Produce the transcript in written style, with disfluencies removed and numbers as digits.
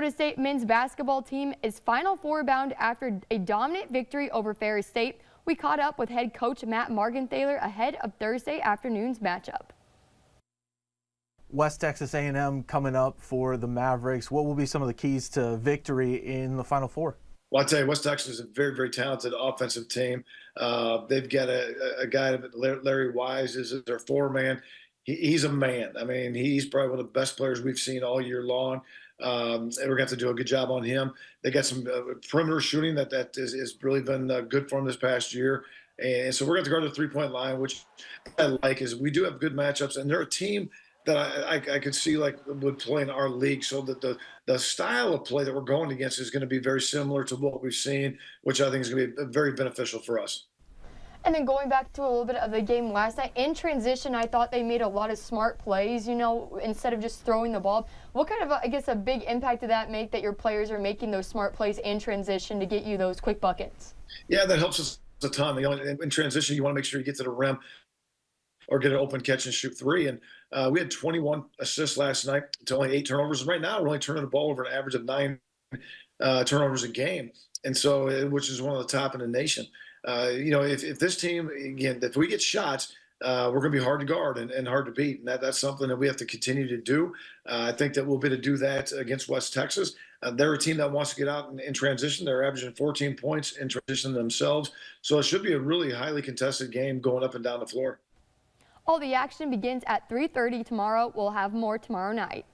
Minnesota State men's basketball team is Final Four bound after a dominant victory over Ferris State. We caught up with head coach Matt Margenthaler ahead of Thursday afternoon's matchup. West Texas A&M coming up for the Mavericks. What will be some of the keys to victory in the Final Four? Well, I'll tell you, West Texas is a very, very talented offensive team. They've got a guy, Larry Wise, is their four-man. He's a man. I mean, he's probably one of the best players we've seen all year long. And we're going to have to do a good job on him. They got some perimeter shooting that has really been good for them this past year. And so we're going to guard the three-point line, which I like. Is we do have good matchups, and they're a team that I could see like would play in our league, so that the style of play that we're going against is going to be very similar to what we've seen, which I think is going to be very beneficial for us. And then going back to a little bit of the game last night, in transition, I thought they made a lot of smart plays, you know, instead of just throwing the ball. What kind of, I guess, a big impact did that make that your players are making those smart plays in transition to get you those quick buckets? Yeah, that helps us a ton. You know, in transition, you want to make sure you get to the rim or get an open catch and shoot three. And we had 21 assists last night to only 8 turnovers. And right now, we're only turning the ball over an average of 9 turnovers a game. And so, which is one of the top in the nation. You know, if this team, again, if we get shots, we're going to be hard to guard and hard to beat. And that's something that we have to continue to do. I think that we'll be able to do that against West Texas. They're a team that wants to get out in transition. They're averaging 14 points in transition themselves. So it should be a really highly contested game going up and down the floor. All the action begins at 3:30 tomorrow. We'll have more tomorrow night.